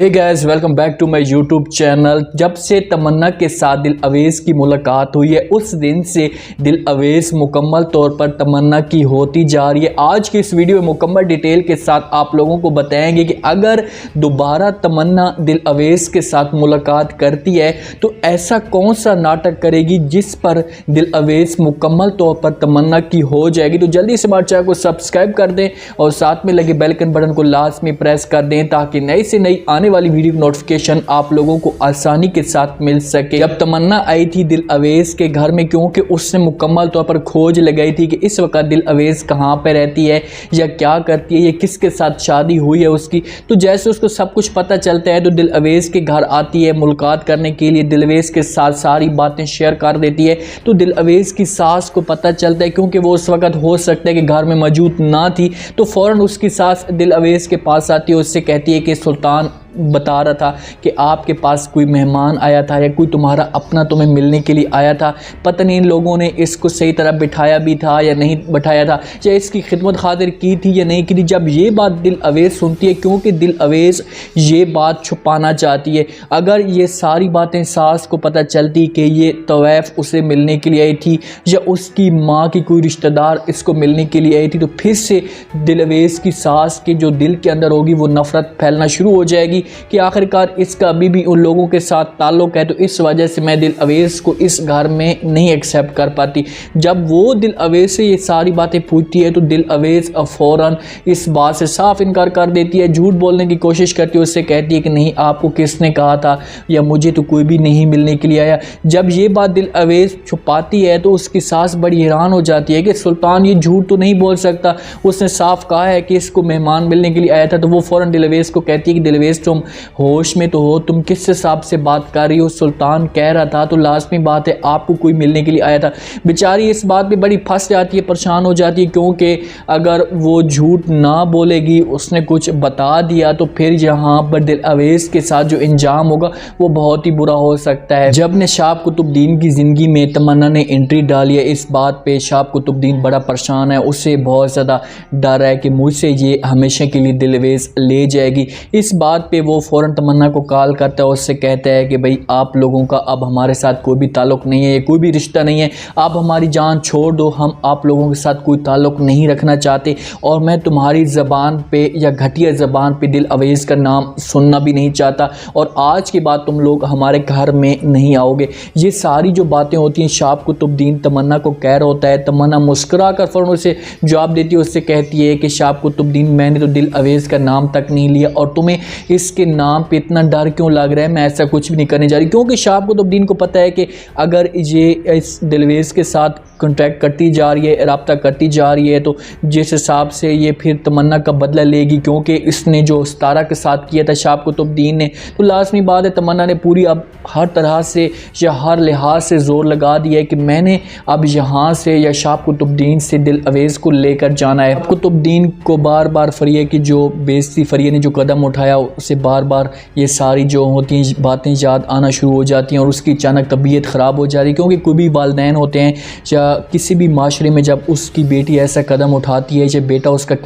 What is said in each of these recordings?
Hey guys, welcome back to my YouTube channel. जब से तमन्ना के साथ दिल अवेज की मुलाकात हुई है उस दिन से दिल अवेज मुकम्मल तौर पर तमन्ना की होती जा रही है। आज की इस वीडियो में मुकम्मल डिटेल के साथ आप लोगों को बताएंगे कि अगर दोबारा तमन्ना दिल अवेज के साथ मुलाकात करती है तो ऐसा कौन सा नाटक करेगी जिस पर दिल अवेज मुकम्मल तौर पर तमन्ना की हो जाएगी। तो जल्दी से हमारे चैनल को सब्सक्राइब कर दें और साथ में लगे बेल आइकन बटन को लास्ट में प्रेस कर दें ताकि नई से नई आने वाली वीडियो नोटिफिकेशन आप लोगों को आसानी के साथ मिल सके। जब तमन्ना आई थी दिल अवेज के घर में, क्योंकि उसने मुकम्मल तौर पर खोज लगाई थी कि इस वक्त दिल अवेज कहाँ पे रहती है या क्या करती है, या किसके साथ शादी हुई है उसकी। तो जैसे उसको सब कुछ पता चलता है तो दिल अवेज के घर आती है मुलाकात करने के लिए, दिल अवेज के साथ सारी बातें शेयर कर देती है। तो दिल अवेज की सास को पता चलता है, क्योंकि वो उस वक्त हो सकता है कि घर में मौजूद ना थी, तो फ़ौरन उसकी सास दिल अवेज के पास आती है, उससे कहती है कि सुल्तान बता रहा था कि आपके पास कोई मेहमान आया था या कोई तुम्हारा अपना तुम्हें मिलने के लिए आया था। पता नहीं इन लोगों ने इसको सही तरह बिठाया भी था या नहीं बिठाया था, या इसकी खिदमत खातिर की थी या नहीं की थी। जब ये बात दिल अवेज सुनती है, क्योंकि दिल अवेज ये बात छुपाना चाहती है, अगर ये सारी बातें सास को पता चलती कि ये तवैफ़ उसे मिलने के लिए आई थी या उसकी माँ की कोई रिश्तेदार इसको मिलने के लिए आई थी, तो फिर से दिल अवेज की सास के जो दिल के अंदर होगी वो नफ़रत फैलना शुरू हो जाएगी कि आखिरकार इसका अभी भी उन लोगों के साथ ताल्लुक़ है, तो इस वजह से मैं दिल अवेज को इस घर में नहीं एक्सेप्ट कर पाती। जब वो दिल अवेज से ये सारी बातें पूछती है तो दिल अवेज फ़ौरन इस बात से साफ इनकार कर देती है, झूठ बोलने की कोशिश करती है। उससे कहती है कि नहीं, आपको किसने कहा था, या मुझे तो कोई भी नहीं मिलने के लिए आया। जब ये बात दिल अवेज छुपाती है तो उसकी सास बड़ी हैरान हो जाती है कि सुल्तान ये झूठ तो नहीं बोल सकता, उसने साफ कहा है कि इसको मेहमान मिलने के लिए आया था। तो वो फ़ौरन दिल अवेज को कहती है कि दिल अवेज तुम होश में तो हो, तुम किस हिसाब से बात कर रही हो, सुल्तान कह रहा था तो लाजमी बात है आपको कोई मिलने के लिए आया था। बेचारी इस बात पे बड़ी फंस जाती है, परेशान हो जाती है, क्योंकि अगर वो झूठ ना बोलेगी, उसने कुछ बता दिया तो फिर यहाँ पर दिल अवेज के साथ जो इंजाम होगा वो बहुत ही बुरा हो सकता है। जब ने शाब कुतुबुद्दीन की ज़िंदगी में तमन्ना ने एंट्री डाली है, इस बात पे शाब कुतुबुद्दीन बड़ा परेशान है, उससे बहुत ज़्यादा डर है कि मुझसे ये हमेशा के लिए दिल अवेज ले जाएगी। इस बात पे वो फ़ौरन तमन्ना को कॉल करता है, उससे कहता है कि भाई आप लोगों का अब हमारे साथ कोई भी ताल्लुक़ नहीं है, कोई भी रिश्ता नहीं है, आप हमारी जान छोड़ दो, हम आप लोगों के साथ कोई ताल्लुक़ नहीं रखना चाहते, और मैं तुम्हारी ज़बान पे या घटिया ज़बान पे दिल अवेज का नाम सुनना भी नहीं चाहता, और आज के बाद तुम लोग हमारे घर में नहीं आओगे। ये सारी जो बातें होती हैं शाब कुतुबुद्दीन तमन्ना को कह रहा होता है। तमन्ना मुस्कुरा कर फ़ौरन उसे जवाब देती है, उससे कहती है कि शाब कुतुबुद्दीन मैंने तो दिल अवेज का नाम तक नहीं लिया, और तुम्हें इसके नाम पे इतना डर क्यों लग रहा है, मैं ऐसा कुछ भी नहीं करने जा रही। क्योंकि शाब कुतुबुद्दीन को पता है कि अगर ये इस दिल अवेज के साथ कॉन्टैक्ट करती जा रही है, रब्ता करती जा रही है, तो जिस हिसाब से ये फिर तमन्ना का बदला लेगी, क्योंकि इसने जो सितारा के साथ किया था शाब कुतुबुद्दीन ने, तो लाजमी बात है तमन्ना ने पूरी अब हर तरह से या हर लिहाज से ज़ोर लगा दिया है कि मैंने अब यहाँ से या शाब कुतुबुद्दीन से दिल अवेज को लेकर जाना है। कुतुबुद्दीन को बार बार फरिया की जो बेइज्जती, फरिया ने जो कदम उठाया, उसे बार बार ये सारी जो होती हैं बातें याद आना शुरू हो जाती हैं और उसकी अचानक तबीयत ख़राब हो जाती है। क्योंकि कोई भी वालिदैन होते हैं या किसी भी माशरे में जब उसकी बेटी ऐसा कदम उठाती है या बेटा उसका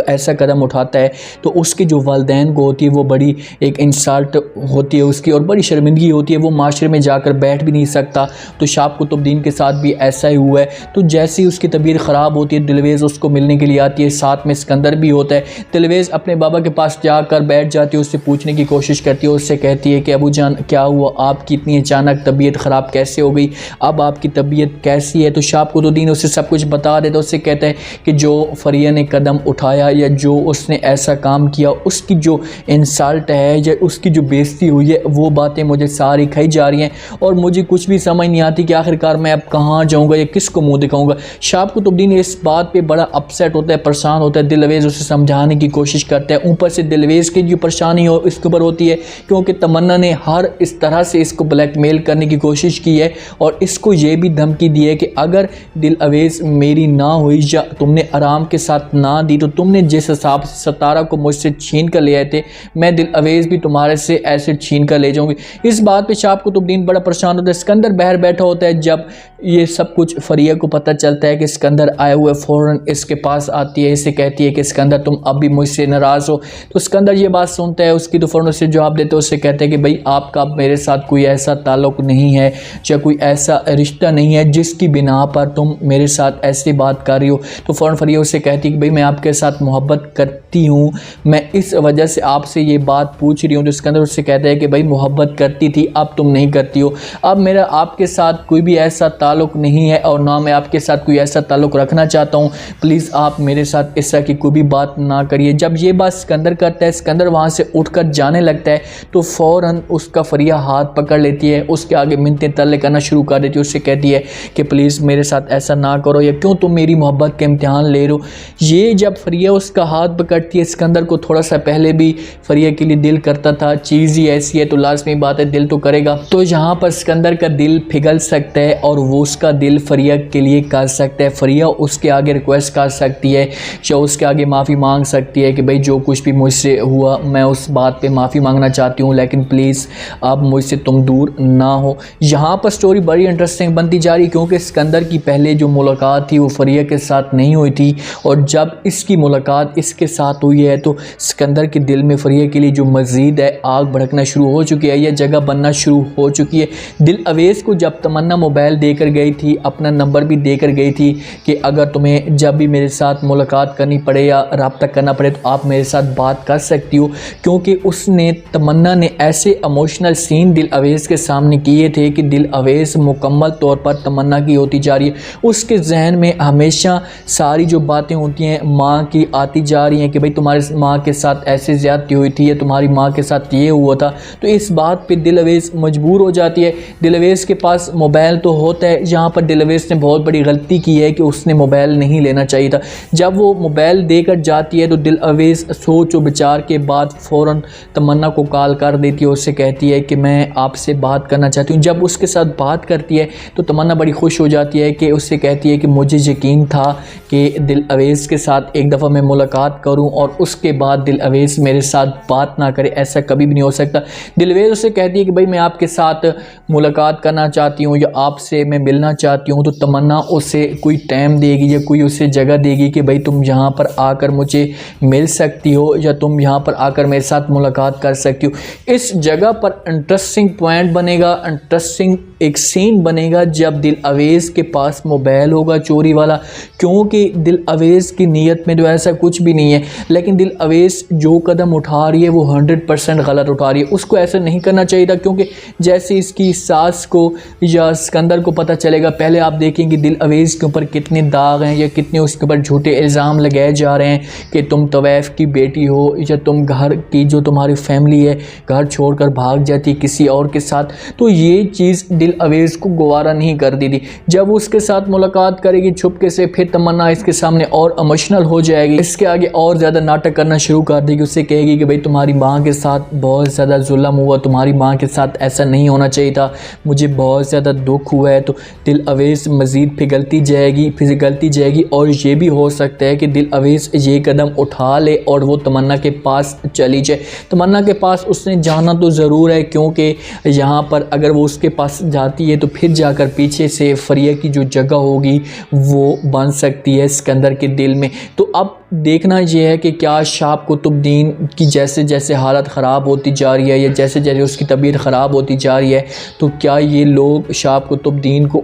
ऐसा कदम उठाता है तो उसके जो वालिदैन को होती है वो बड़ी एक इंसल्ट होती है उसकी, और बड़ी शर्मिंदगी होती है, वो माशरे में जाकर बैठ भी नहीं सकता। तो शाब कुतुबुद्दीन के साथ भी ऐसा ही हुआ है। तो जैसे ही उसकी तबीयत ख़राब होती है दिल अवेज उसको मिलने के लिए आती है, साथ में सिकंदर भी होता है। दिल अवेज अपने बाबा के पास जाकर बैठ जाती है, उससे पूछने की कोशिश करती है, उससे कहती है कि अबू जान क्या हुआ, आपकी इतनी अचानक तबीयत ख़राब कैसे हो गई, अब आपकी तबीयत कैसी है। तो शाब कुतुबुद्दीन उसे सब कुछ बता देता है, उससे कहता है कि जो फरिया ने कदम उठाया या जो उसने ऐसा काम किया, उसकी जो इंसल्ट है या उसकी जो बेइज्जती हुई है, वो बातें मुझे सारी खाई जा रही हैं और मुझे कुछ भी समझ नहीं आती कि आखिरकार मैं अब कहाँ जाऊँगा या किसको मुँह दिखाऊँगा। शाब कुतुबुद्दीन इस बात पर बड़ा अपसेट होता है, परेशान होता है। दिल अवेज उसे समझाने की कोशिश करता है, ऊपर से दिल अवेज की जो परेशानी हो इसके ऊपर होती है, क्योंकि तमन्ना ने हर इस तरह से इसको ब्लैकमेल करने की कोशिश की है और इसको ये भी धमकी दी है कि अगर दिल अवेज मेरी ना हुई या तुमने आराम के साथ ना दी तो तुमने जिस हिसाब से सितारा को मुझसे छीन कर ले आए थे, मैं दिल अवेज भी तुम्हारे से ऐसे छीन कर ले जाऊंगी। इस बात पे शाब कुतुबुद्दीन बड़ा परेशान होता है। सिकंदर बाहर बैठा होता है। जब ये सब कुछ फरिया को पता चलता है कि सिकंदर आए हुए फ़ौरन इसके पास आती है, इसे कहती है कि सिकंदर तुम अब भी मुझसे नाराज़ हो। तो सिकंदर ये बात सुनता है, उसकी तो फ़ौरन उसे जवाब देते हैं, उससे कहते हैं कि भाई आपका मेरे साथ कोई ऐसा ताल्लुक़ नहीं है या कोई ऐसा रिश्ता नहीं है जिसकी बिना पर तुम मेरे साथ ऐसी बात कर रही हो। तो फ़ौरन फरिया उससे कहती है कि भाई मैं आपके साथ मोहब्बत करती हूँ, मैं इस वजह से आपसे ये बात पूछ रही हूँ। तो सिकंदर उससे कहता है कि भाई मोहब्बत करती थी, अब तुम नहीं करती हो, अब मेरा आपके साथ कोई भी ऐसा ताल्लुक़ नहीं है और ना मैं आपके साथ कोई ऐसा ताल्लुक़ रखना चाहता हूँ, प्लीज़ आप मेरे साथ इस तरह की कोई भी बात ना करिए। जब ये बात सिकंदर करता है, सिकंदर वहाँ से उठकर जाने लगता है तो फ़ौरन उसका फरिया हाथ पकड़ लेती है, उसके आगे मिन्नतें तरले करना शुरू कर देती है, उससे कहती है कि प्लीज़ मेरे साथ ऐसा ना करो, या क्यों तुम मेरी मोहब्बत के इम्तिहान ले रहे हो। ये जब फरिया उसका हाथ पकड़ती है, सिकंदर को थोड़ा सा पहले भी फरिया के लिए दिल करता था, चीज़ ही ऐसी है तो लाजमी बात है दिल तो करेगा। तो यहाँ पर सिकंदर का दिल पिघल सकता है और वो उसका दिल फरिया के लिए कर सकता है। फरिया उसके आगे रिक्वेस्ट कर सकती है या उसके आगे माफ़ी मांग सकती है कि भाई जो कुछ भी मुझसे हुआ मैं उस बात पे माफ़ी मांगना चाहती हूँ, लेकिन प्लीज़ अब मुझसे तुम दूर ना हो। यहाँ पर स्टोरी बड़ी इंटरेस्टिंग बनती जा रही क्योंकि सिकंदर की पहले जो मुलाकात थी वो फरिया के साथ नहीं हुई थी, और जब इसकी मुलाकात इसके साथ हुई है तो सिकंदर के दिल में फरिया के लिए जो मज़ीद है आग भड़कना शुरू हो चुकी है, यह जगह बनना शुरू हो चुकी है। दिल अवेज़ को जब तमन्ना मोबाइल देकर गई थी, अपना नंबर भी देकर गई थी कि अगर तुम्हें जब भी मेरे साथ मुलाकात करनी पड़े या रब्ता करना पड़े तो आप मेरे साथ बात कर सकती हो, क्योंकि उसने तमन्ना ने ऐसे इमोशनल सीन दिल अवेज़ के सामने किए थे कि दिल अवेज़ मुकम्मल तौर पर तमन्ना की होती जा रही है। उसके जहन में हमेशा सारी जो बातें होती हैं माँ की आती जा रही हैं कि भाई तुम्हारी माँ के साथ ऐसे ज़्यादती हुई थी या तुम्हारी माँ के साथ ये हुआ था। तो इस बात पे दिल अवेज़ मजबूर हो जाती है। दिल अवेज़ के पास मोबाइल तो होता है, यहाँ पर दिल अवेज़ ने बहुत बड़ी गलती की है कि उसने मोबाइल नहीं लेना चाहिए था। जब वो मोबाइल देकर जाती है तो दिल अवेज़ सोच और विचार के बाद फ़ौरन तमन्ना को कॉल कर देती है, उससे कहती है कि मैं आपसे बात करना चाहती हूँ। जब उसके साथ बात करती है तो तमन्ना बड़ी खुश हो जाती है कि उससे कहती है कि मुझे यकीन था कि दिल अवेज़ के साथ एक दफ़ा मैं मुलाकात करूं और उसके बाद दिल अवेज़ मेरे साथ बात ना करे, ऐसा कभी भी नहीं हो सकता। दिल अवेज़ उससे कहती है कि भाई मैं आपके साथ मुलाकात करना चाहती हूं या आपसे मैं मिलना चाहती हूं। तो तमन्ना उसे कोई टाइम देगी या कोई उसे जगह देगी कि भाई तुम यहाँ पर आकर मुझे मिल सकती हो या तुम यहाँ पर आकर मेरे साथ मुलाकात कर सकती हो। इस जगह पर इंटरेस्टिंग पॉइंट बनेगा, इंटरेस्टिंग एक सीन बनेगा जब दिल अवेज़ के पास मोबाइल होगा चोरी वाला, क्योंकि दिल अवेज़ की नीयत में तो ऐसा कुछ भी नहीं है, लेकिन दिल अवेज़ जो कदम उठा रही है वो 100% गलत उठा रही है। उसको ऐसा नहीं करना चाहिए था, क्योंकि जैसे इसकी सास को या सिकंदर को पता चलेगा, पहले आप देखेंगे दिल अवेज़ के ऊपर कितने दाग हैं या कितने उसके ऊपर झूठे इल्ज़ाम लगाए जा रहे हैं कि तुम तवैफ़ की बेटी हो या तुम घर की जो तुम्हारी फैमिली है घर छोड़कर भाग जाती किसी और के साथ। तो ये चीज़ दिल अवेज़ को गवारा नहीं कर दी थी। जब उसके साथ मुलाकात करेगी छुपके से, फिर तमन्ना इसके सामने और इमोशनल हो जाएगी, इसके आगे और ज़्यादा नाटक करना शुरू कर देगी। उससे कहेगी कि भाई तुम्हारी माँ के साथ बहुत ज़्यादा जुल्म हुआ, तुम्हारी माँ के साथ ऐसा नहीं होना चाहिए था, मुझे बहुत ज़्यादा दुख हुआ है। तो दिल अवेज़ मज़ीद पिघलती जाएगी और ये भी हो सकता है कि दिल अवेज़ ये कदम उठा ले और वो तमन्ना के पास चली जाए। तमन्ना के पास उसने जाना तो ज़रूर है, क्योंकि यहाँ पर अगर वो उसके पास जाती है तो फिर जाकर पीछे से फरिया की जो जगह होगी वो बन सकती है सिकंदर के दिल में। तो अब देखना यह है कि क्या शाप कुतुबुद्दीन की जैसे जैसे हालत ख़राब होती जा रही है या जैसे जैसे उसकी तबीयत ख़राब होती जा रही है, तो क्या ये लोग शाप कुतुबुद्दीन को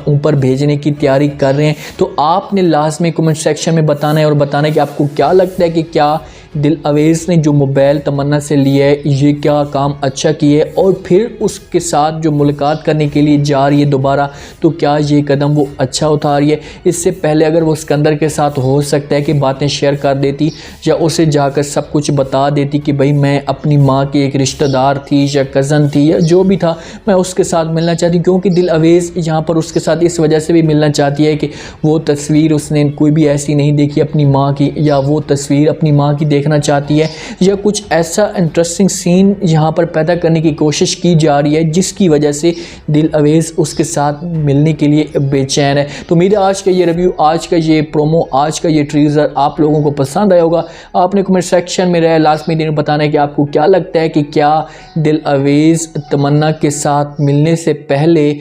ऊपर भेजने की तैयारी कर रहे हैं। तो आपने लाजमी कमेंट सेक्शन में बताना है और बताना है कि आपको क्या लगता है कि क्या दिल अवेज़ ने जो मोबाइल तमन्ना से लिया है ये क्या काम अच्छा किया है, और फिर उसके साथ जो मुलाकात करने के लिए जा रही है दोबारा, तो क्या ये कदम वो अच्छा उठा रही है। इससे पहले अगर वो सिकंदर के साथ हो सकता है कि बातें शेयर कर देती या उसे जाकर सब कुछ बता देती कि भाई मैं अपनी माँ की एक रिश्तेदार थी या कज़न थी या जो भी था, मैं उसके साथ मिलना चाहती हूँ। क्योंकि दिल अवेज़ यहाँ पर उसके साथ इस वजह से भी मिलना चाहती है कि वो तस्वीर उसने कोई भी ऐसी नहीं देखी अपनी माँ की, या वो तस्वीर अपनी माँ की देखना चाहती है, या कुछ ऐसा इंटरेस्टिंग सीन यहाँ पर पैदा करने की कोशिश की जा रही है जिसकी वजह से दिल अवेज़ उसके साथ मिलने के लिए बेचैन है। तो मेरा आज का ये रिव्यू, आज का ये प्रोमो, आज का ये ट्रीज़र आप लोगों को पसंद आया होगा। आपने कमेंट सेक्शन में राय लाजमी दिन बताना है कि आपको क्या लगता है कि क्या दिल अवेज़ तमन्ना के साथ मिलने से पहले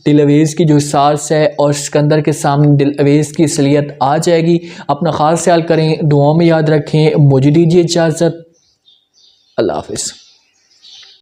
दिल अवेज़ की जो सास है और सिकंदर के सामने दिल अवेज़ की असलियत आ जाएगी। अपना ख़ास ख्याल करें, दुआओं में याद रखें। मुझे दीजिए इजाज़त। अल्लाह हाफ़िज़।